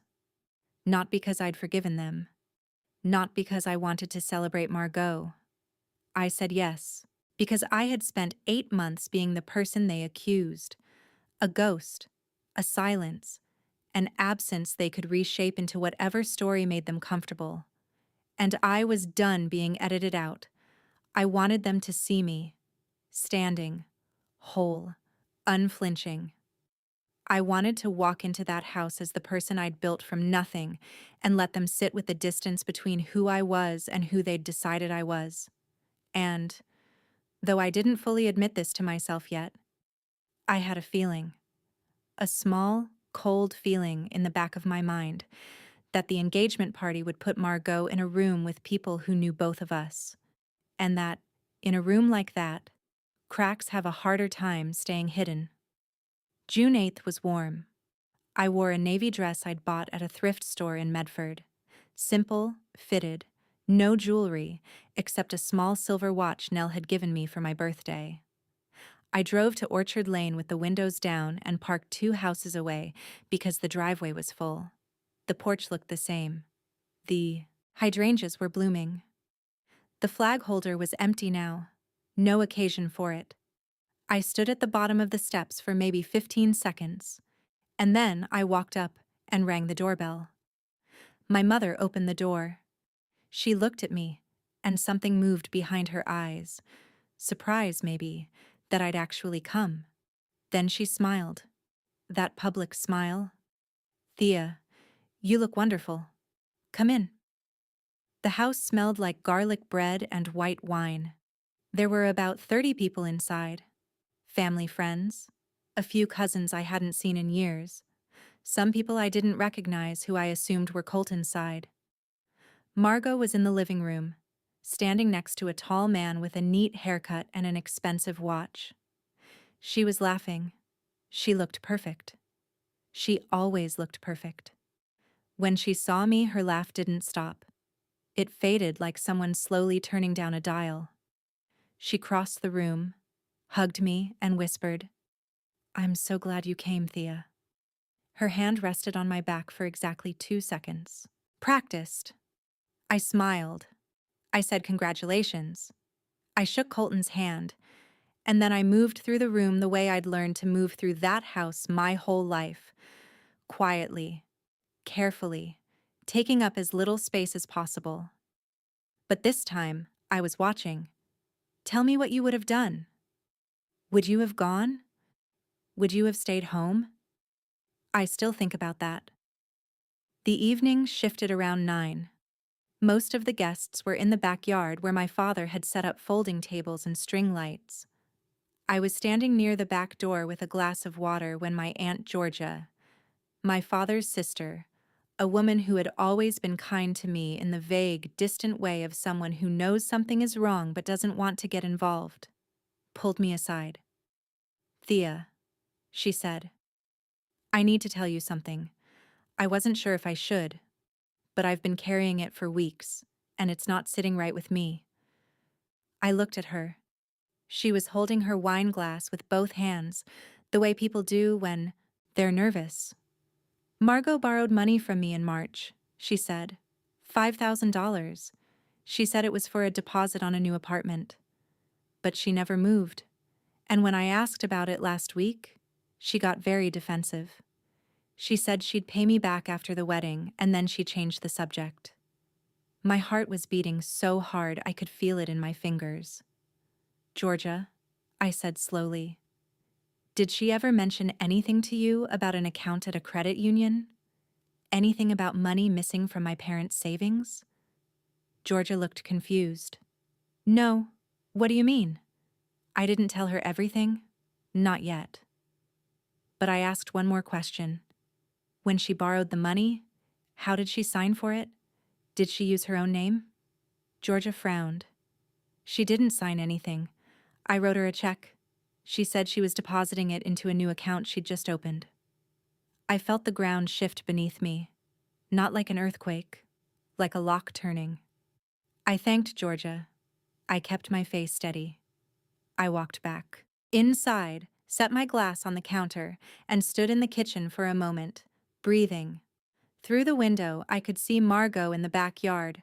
Not because I'd forgiven them. Not because I wanted to celebrate Margot. I said yes, because I had spent 8 months being the person they accused. A ghost, a silence, an absence they could reshape into whatever story made them comfortable. And I was done being edited out. I wanted them to see me, standing, whole, unflinching. I wanted to walk into that house as the person I'd built from nothing and let them sit with the distance between who I was and who they'd decided I was. And, though I didn't fully admit this to myself yet, I had a feeling. A small, cold feeling in the back of my mind that the engagement party would put Margot in a room with people who knew both of us, and that, in a room like that, cracks have a harder time staying hidden. June 8th was warm. I wore a navy dress I'd bought at a thrift store in Medford. Simple, fitted, no jewelry, except a small silver watch Nell had given me for my birthday. I drove to Orchard Lane with the windows down and parked 2 houses away because the driveway was full. The porch looked the same. The hydrangeas were blooming. The flag holder was empty now. No occasion for it. I stood at the bottom of the steps for maybe 15 seconds, and then I walked up and rang the doorbell. My mother opened the door. She looked at me, and something moved behind her eyes. Surprise, maybe, that I'd actually come. Then she smiled. That public smile. "Thea, you look wonderful. Come in." The house smelled like garlic bread and white wine. There were about 30 people inside. Family friends, a few cousins I hadn't seen in years, some people I didn't recognize who I assumed were Colton's side. Margot was in the living room, standing next to a tall man with a neat haircut and an expensive watch. She was laughing. She looked perfect. She always looked perfect. When she saw me, her laugh didn't stop. It faded like someone slowly turning down a dial. She crossed the room, hugged me, and whispered, "I'm so glad you came, Thea." Her hand rested on my back for exactly 2 seconds. "Practiced." I smiled. I said congratulations. I shook Colton's hand, and then I moved through the room the way I'd learned to move through that house my whole life. Quietly, carefully, taking up as little space as possible. But this time, I was watching. "Tell me what you would have done. Would you have gone? Would you have stayed home?" I still think about that. The evening shifted around 9. Most of the guests were in the backyard where my father had set up folding tables and string lights. I was standing near the back door with a glass of water when my Aunt Georgia, my father's sister, a woman who had always been kind to me in the vague, distant way of someone who knows something is wrong but doesn't want to get involved, pulled me aside. "Thea," she said, "I need to tell you something. I wasn't sure if I should, but I've been carrying it for weeks, and it's not sitting right with me." I looked at her. She was holding her wine glass with both hands, the way people do when they're nervous. "Margot borrowed money from me in March," she said. $5,000. She said it was for a deposit on a new apartment. But she never moved. And when I asked about it last week, she got very defensive. She said she'd pay me back after the wedding, and then she changed the subject. My heart was beating so hard I could feel it in my fingers. "Georgia," I said slowly, "did she ever mention anything to you about an account at a credit union? Anything about money missing from my parents' savings?" Georgia looked confused. "No. What do you mean?" I didn't tell her everything. Not yet. But I asked one more question. When she borrowed the money, how did she sign for it? Did she use her own name? Georgia frowned. "She didn't sign anything. I wrote her a check. She said she was depositing it into a new account she'd just opened." I felt the ground shift beneath me. Not like an earthquake, like a lock turning. I thanked Georgia. I kept my face steady. I walked back. Inside, set my glass on the counter, and stood in the kitchen for a moment, breathing. Through the window, I could see Margot in the backyard,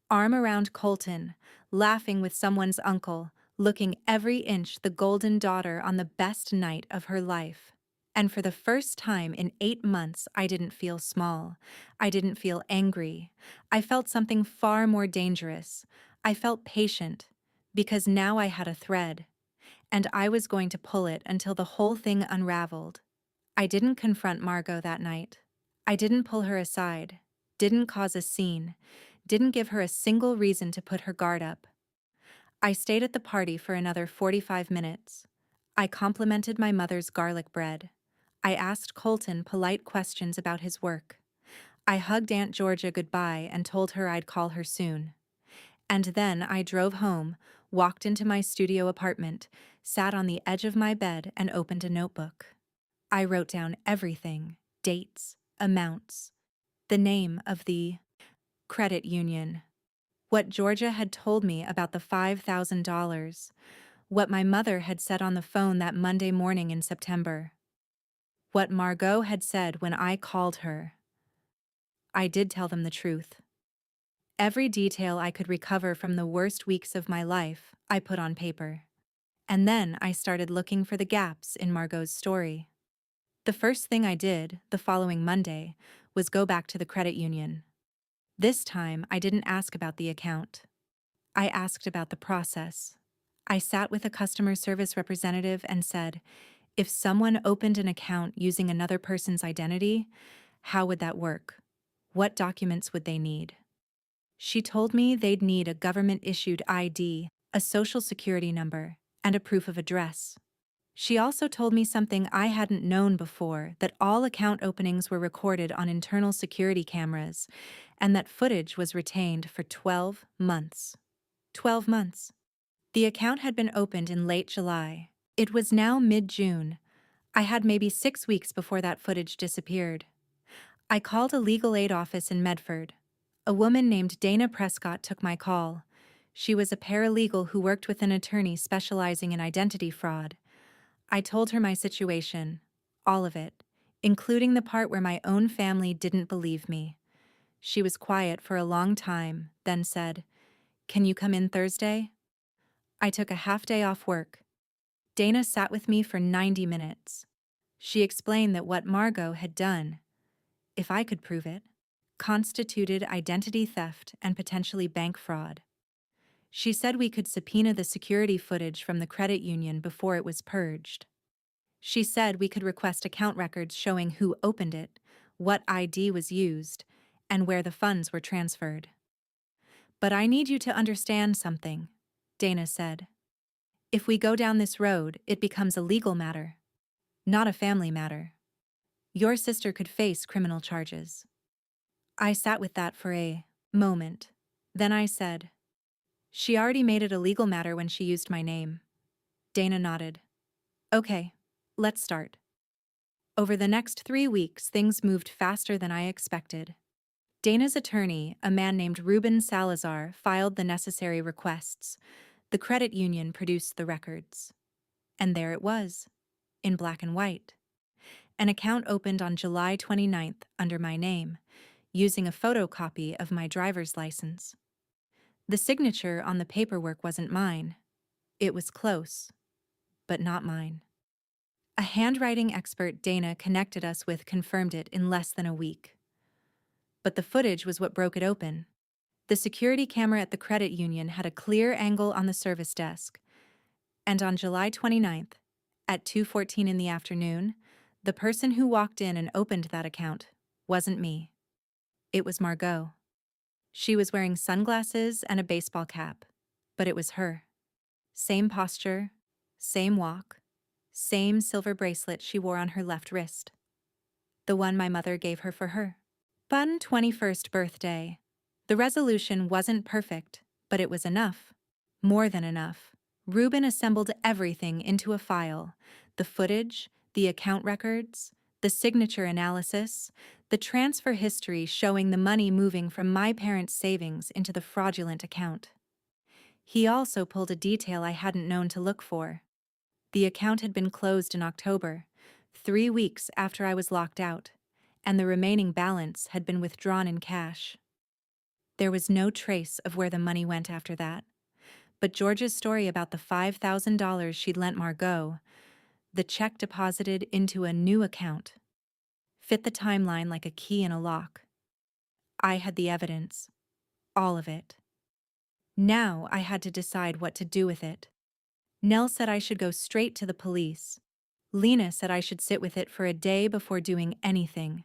arm around Colton, laughing with someone's uncle, looking every inch the golden daughter on the best night of her life. And for the first time in 8 months, I didn't feel small. I didn't feel angry. I felt something far more dangerous. I felt patient, because now I had a thread, and I was going to pull it until the whole thing unraveled. I didn't confront Margot that night. I didn't pull her aside, didn't cause a scene, didn't give her a single reason to put her guard up. I stayed at the party for another 45 minutes. I complimented my mother's garlic bread. I asked Colton polite questions about his work. I hugged Aunt Georgia goodbye and told her I'd call her soon. And then I drove home, walked into my studio apartment, sat on the edge of my bed, and opened a notebook. I wrote down everything: dates, amounts, the name of the credit union, what Georgia had told me about the $5,000, what my mother had said on the phone that Monday morning in September, what Margot had said when I called her. I did tell them the truth. Every detail I could recover from the worst weeks of my life, I put on paper. And then I started looking for the gaps in Margot's story. The first thing I did, the following Monday, was go back to the credit union. This time, I didn't ask about the account. I asked about the process. I sat with a customer service representative and said, if someone opened an account using another person's identity, how would that work? What documents would they need? She told me they'd need a government-issued ID, a social security number, and a proof of address. She also told me something I hadn't known before, that all account openings were recorded on internal security cameras, and that footage was retained for 12 months. 12 months. The account had been opened in late July. It was now mid-June. I had maybe 6 weeks before that footage disappeared. I called a legal aid office in Medford. A woman named Dana Prescott took my call. She was a paralegal who worked with an attorney specializing in identity fraud. I told her my situation, all of it, including the part where my own family didn't believe me. She was quiet for a long time, then said, "Can you come in Thursday?" I took a half day off work. Dana sat with me for 90 minutes. She explained that what Margot had done, if I could prove it, constituted identity theft and potentially bank fraud. She said we could subpoena the security footage from the credit union before it was purged. She said we could request account records showing who opened it, what ID was used, and where the funds were transferred. "But I need you to understand something," Dana said. "If we go down this road, it becomes a legal matter, not a family matter. Your sister could face criminal charges." I sat with that for a moment. Then I said, "She already made it a legal matter when she used my name." Dana nodded. "Okay, let's start." Over the next 3 weeks, things moved faster than I expected. Dana's attorney, a man named Ruben Salazar, filed the necessary requests. The credit union produced the records. And there it was, in black and white. An account opened on July 29th under my name, using a photocopy of my driver's license. The signature on the paperwork wasn't mine. It was close, but not mine. A handwriting expert Dana connected us with confirmed it in less than a week. But the footage was what broke it open. The security camera at the credit union had a clear angle on the service desk. And on July 29th, at 2:14 in the afternoon, the person who walked in and opened that account wasn't me. It was Margot. She was wearing sunglasses and a baseball cap, but it was her. Same posture, same walk, same silver bracelet she wore on her left wrist. The one my mother gave her for her. Fun 21st birthday. The resolution wasn't perfect, but it was enough. More than enough. Ruben assembled everything into a file: the footage, the account records, the signature analysis, the transfer history showing the money moving from my parents' savings into the fraudulent account. He also pulled a detail I hadn't known to look for. The account had been closed in October, 3 weeks after I was locked out, and the remaining balance had been withdrawn in cash. There was no trace of where the money went after that. But George's story about the $5,000 she'd lent Margot, the check deposited into a new account, fit the timeline like a key in a lock. I had the evidence. All of it. Now I had to decide what to do with it. Nell said I should go straight to the police. Lena said I should sit with it for a day before doing anything.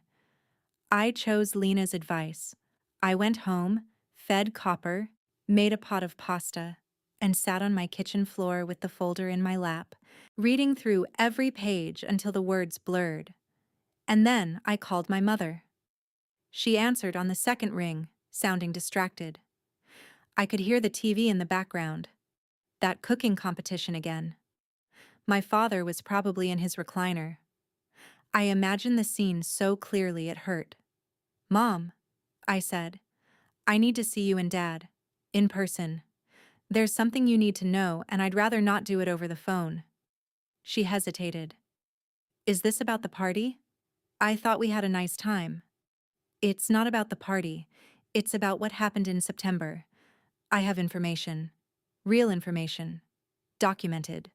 I chose Lena's advice. I went home, fed Copper, made a pot of pasta, and sat on my kitchen floor with the folder in my lap, reading through every page until the words blurred. And then I called my mother. She answered on the second ring, sounding distracted. I could hear the TV in the background. That cooking competition again. My father was probably in his recliner. I imagined the scene so clearly it hurt. "Mom," I said, "I need to see you and Dad. In person. There's something you need to know, and I'd rather not do it over the phone." She hesitated. "Is this about the party? I thought we had a nice time." "It's not about the party. It's about what happened in September. I have information. Real information. Documented.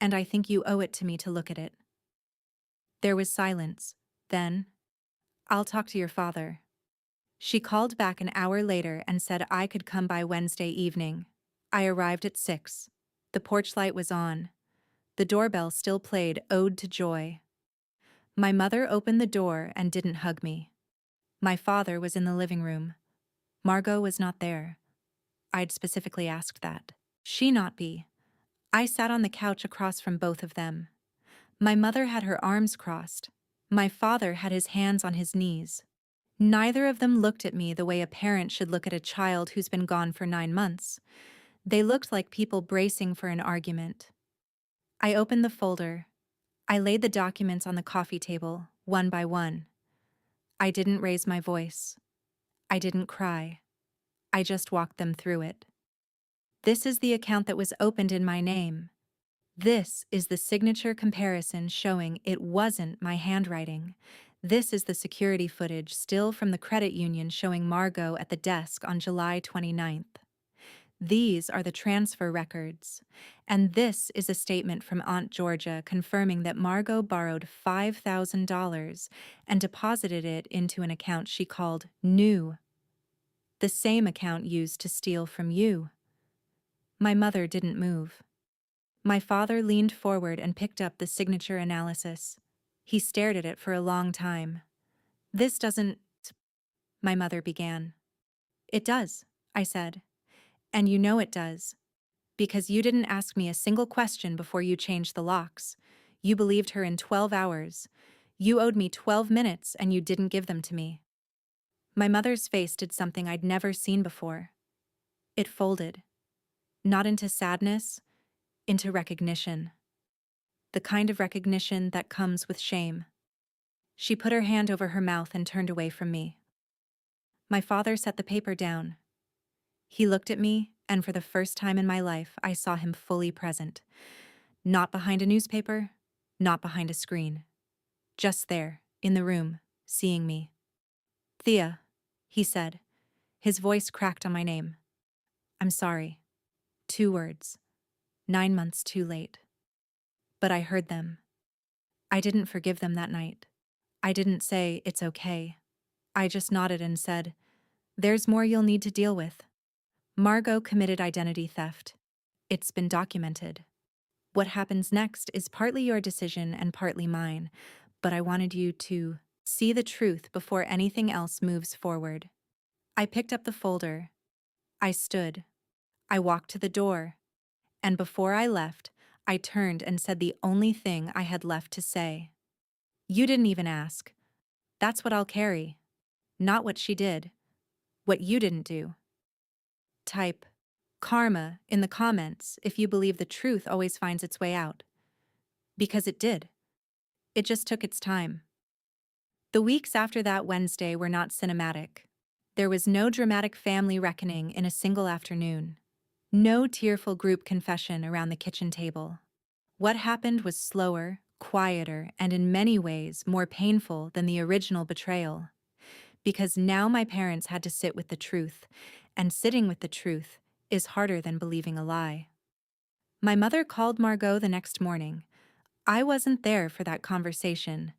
And I think you owe it to me to look at it." There was silence. Then, I'll talk to your father. She called back an hour later and said I could come by Wednesday evening. I arrived at 6. The porch light was on. The doorbell still played Ode to Joy. My mother opened the door and didn't hug me. My father was in the living room. Margot was not there. I'd specifically asked that. She not be. I sat on the couch across from both of them. My mother had her arms crossed. My father had his hands on his knees. Neither of them looked at me the way a parent should look at a child who's been gone for 9 months. They looked like people bracing for an argument. I opened the folder. I laid the documents on the coffee table, one by one. I didn't raise my voice. I didn't cry. I just walked them through it. This is the account that was opened in my name. This is the signature comparison showing it wasn't my handwriting. This is the security footage still from the credit union showing Margot at the desk on July 29th. These are the transfer records. And this is a statement from Aunt Georgia confirming that Margot borrowed $5,000 and deposited it into an account she called New, the same account used to steal from you. My mother didn't move. My father leaned forward and picked up the signature analysis. He stared at it for a long time. This doesn't... My mother began. It does, I said. And you know it does. Because you didn't ask me a single question before you changed the locks. You believed her in 12 hours. You owed me 12 minutes and you didn't give them to me. My mother's face did something I'd never seen before. It folded. Not into sadness, into recognition. The kind of recognition that comes with shame. She put her hand over her mouth and turned away from me. My father set the paper down. He looked at me, and for the first time in my life, I saw him fully present. Not behind a newspaper, not behind a screen. Just there, in the room, seeing me. Thea, he said. His voice cracked on my name. I'm sorry. 2 words. 9 months too late. But I heard them. I didn't forgive them that night. I didn't say, it's okay. I just nodded and said, there's more you'll need to deal with. Margot committed identity theft. It's been documented. What happens next is partly your decision and partly mine, but I wanted you to see the truth before anything else moves forward. I picked up the folder. I stood. I walked to the door. And before I left, I turned and said the only thing I had left to say. You didn't even ask. That's what I'll carry. Not what she did. What you didn't do. Type karma in the comments if you believe the truth always finds its way out. Because it did. It just took its time. The weeks after that Wednesday were not cinematic. There was no dramatic family reckoning in a single afternoon. No tearful group confession around the kitchen table. What happened was slower, quieter, and in many ways more painful than the original betrayal. Because now my parents had to sit with the truth, and sitting with the truth is harder than believing a lie. My mother called Margot the next morning. I wasn't there for that conversation,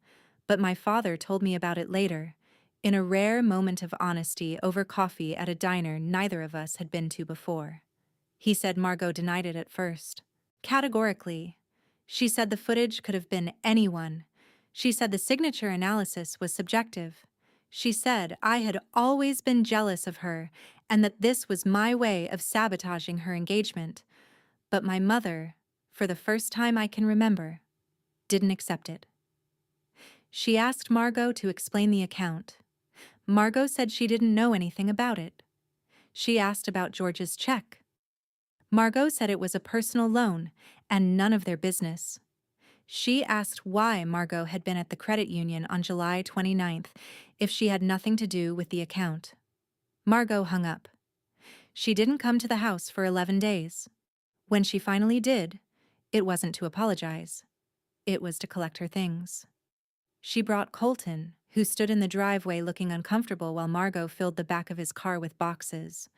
but my father told me about it later, in a rare moment of honesty over coffee at a diner neither of us had been to before. He said Margot denied it at first. Categorically. She said the footage could have been anyone. She said the signature analysis was subjective. She said I had always been jealous of her and that this was my way of sabotaging her engagement. But my mother, for the first time I can remember, didn't accept it. She asked Margot to explain the account. Margot said she didn't know anything about it. She asked about George's check. Margot said it was a personal loan and none of their business. She asked why Margot had been at the credit union on July 29th if she had nothing to do with the account. Margot hung up. She didn't come to the house for 11 days. When she finally did, it wasn't to apologize. It was to collect her things. She brought Colton, who stood in the driveway looking uncomfortable while Margot filled the back of his car with boxes.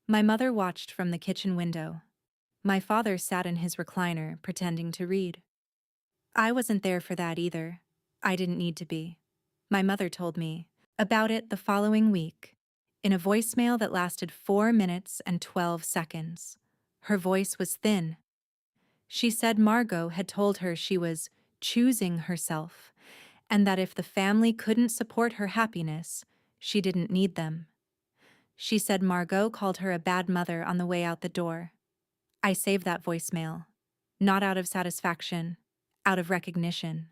My mother watched from the kitchen window. My father sat in his recliner, pretending to read. I wasn't there for that either. I didn't need to be. My mother told me about it the following week, in a voicemail that lasted 4 minutes and 12 seconds. Her voice was thin. She said Margot had told her she was choosing herself, and that if the family couldn't support her happiness, she didn't need them. She said Margot called her a bad mother on the way out the door. I saved that voicemail, not out of satisfaction, out of recognition,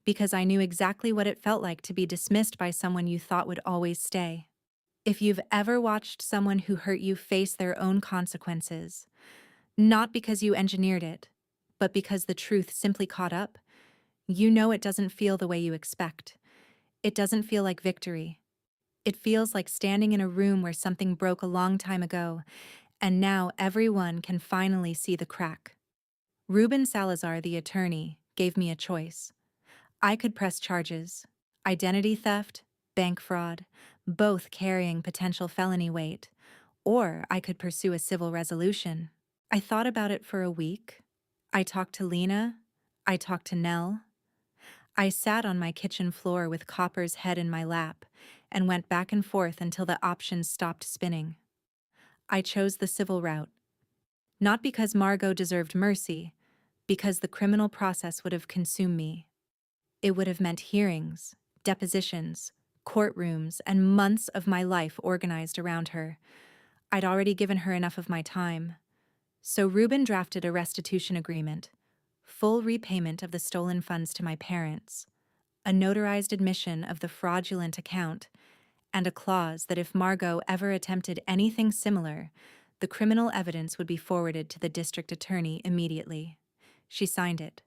because I knew exactly what it felt like to be dismissed by someone you thought would always stay. If you've ever watched someone who hurt you face their own consequences, not because you engineered it, but because the truth simply caught up, you know it doesn't feel the way you expect. It doesn't feel like victory. It feels like standing in a room where something broke a long time ago, and now everyone can finally see the crack. Ruben Salazar, the attorney, gave me a choice. I could press charges: identity theft, bank fraud, both carrying potential felony weight, or I could pursue a civil resolution. I thought about it for a week. I talked to Lena. I talked to Nell. I sat on my kitchen floor with Copper's head in my lap and went back and forth until the options stopped spinning. I chose the civil route, not because Margot deserved mercy, because the criminal process would have consumed me. It would have meant hearings, depositions, courtrooms, and months of my life organized around her. I'd already given her enough of my time. So Ruben drafted a restitution agreement, full repayment of the stolen funds to my parents, a notarized admission of the fraudulent account, and a clause that if Margot ever attempted anything similar, the criminal evidence would be forwarded to the district attorney immediately. She signed it.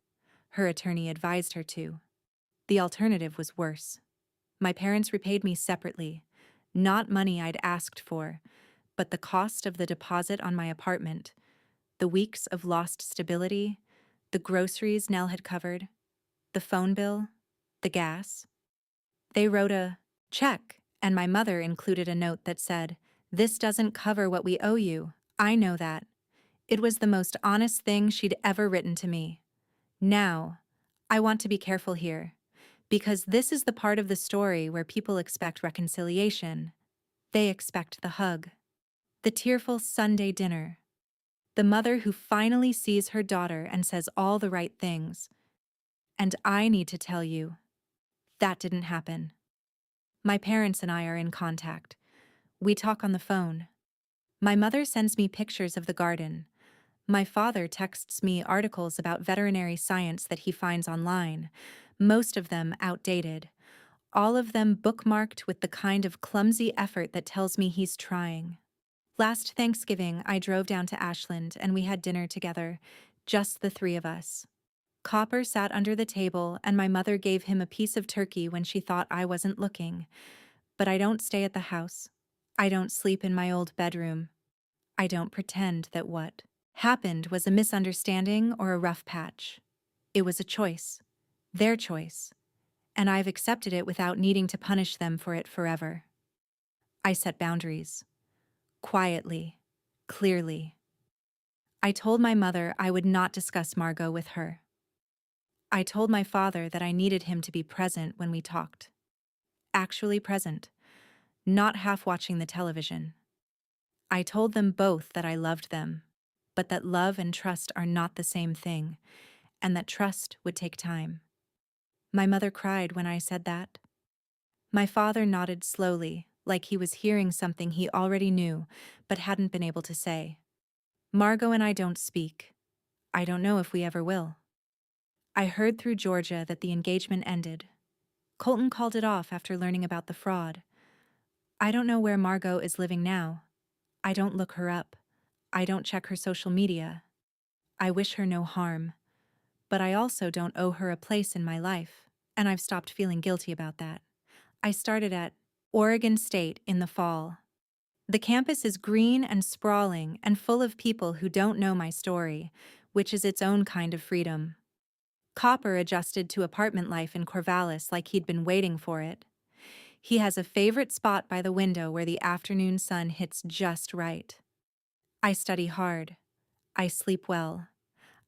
Her attorney advised her to. The alternative was worse. My parents repaid me separately, not money I'd asked for, but the cost of the deposit on my apartment, the weeks of lost stability, the groceries Nell had covered, the phone bill, the gas. They wrote a check, and my mother included a note that said, "This doesn't cover what we owe you. I know that." It was the most honest thing she'd ever written to me. Now, I want to be careful here, because this is the part of the story where people expect reconciliation. They expect the hug, the tearful Sunday dinner, the mother who finally sees her daughter and says all the right things. And I need to tell you, that didn't happen. My parents and I are in contact. We talk on the phone. My mother sends me pictures of the garden. My father texts me articles about veterinary science that he finds online, most of them outdated, all of them bookmarked with the kind of clumsy effort that tells me he's trying. Last Thanksgiving, I drove down to Ashland and we had dinner together, just the three of us. Copper sat under the table and my mother gave him a piece of turkey when she thought I wasn't looking. But I don't stay at the house. I don't sleep in my old bedroom. I don't pretend that what happened was a misunderstanding or a rough patch. It was a choice. Their choice. And I've accepted it without needing to punish them for it forever. I set boundaries. Quietly. Clearly. I told my mother I would not discuss Margot with her. I told my father that I needed him to be present when we talked. Actually present. Not half watching the television. I told them both that I loved them, but that love and trust are not the same thing, and that trust would take time. My mother cried when I said that. My father nodded slowly, like he was hearing something he already knew, but hadn't been able to say. Margot and I don't speak. I don't know if we ever will. I heard through Georgia that the engagement ended. Colton called it off after learning about the fraud. I don't know where Margot is living now. I don't look her up. I don't check her social media. I wish her no harm. But I also don't owe her a place in my life, and I've stopped feeling guilty about that. I started at Oregon State in the fall. The campus is green and sprawling and full of people who don't know my story, which is its own kind of freedom. Copper adjusted to apartment life in Corvallis like he'd been waiting for it. He has a favorite spot by the window where the afternoon sun hits just right. I study hard. I sleep well.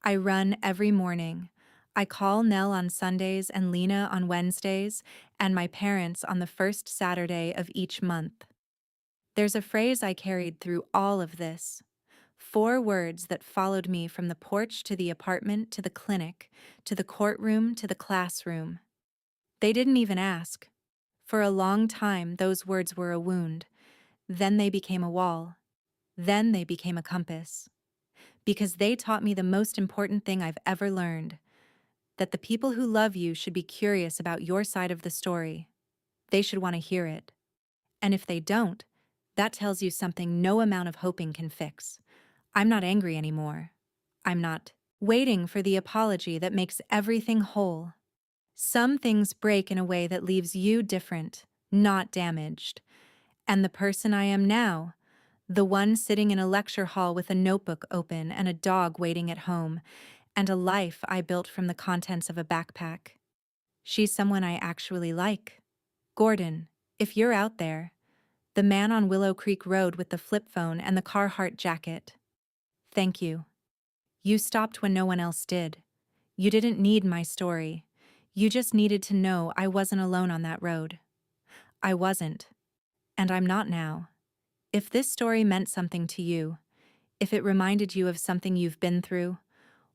I run every morning. I call Nell on Sundays and Lena on Wednesdays, and my parents on the first Saturday of each month. There's a phrase I carried through all of this. 4 words that followed me from the porch to the apartment to the clinic, to the courtroom to the classroom. They didn't even ask. For a long time, those words were a wound. Then they became a wall. Then they became a compass. Because they taught me the most important thing I've ever learned, that the people who love you should be curious about your side of the story. They should want to hear it. And if they don't, that tells you something no amount of hoping can fix. I'm not angry anymore. I'm not waiting for the apology that makes everything whole. Some things break in a way that leaves you different, not damaged. And the person I am now, the one sitting in a lecture hall with a notebook open and a dog waiting at home, and a life I built from the contents of a backpack. She's someone I actually like. Gordon, if you're out there, the man on Willow Creek Road with the flip phone and the Carhartt jacket. Thank you. You stopped when no one else did. You didn't need my story. You just needed to know I wasn't alone on that road. I wasn't. And I'm not now. If this story meant something to you, if it reminded you of something you've been through,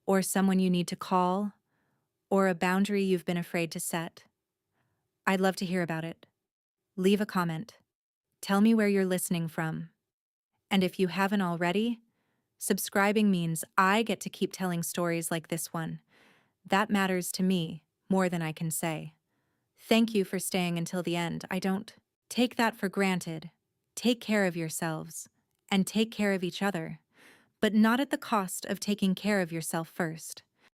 or someone you need to call, or a boundary you've been afraid to set, I'd love to hear about it. Leave a comment. Tell me where you're listening from. And if you haven't already, subscribing means I get to keep telling stories like this one. That matters to me more than I can say. Thank you for staying until the end. I don't take that for granted. Take care of yourselves and take care of each other, but not at the cost of taking care of yourself first.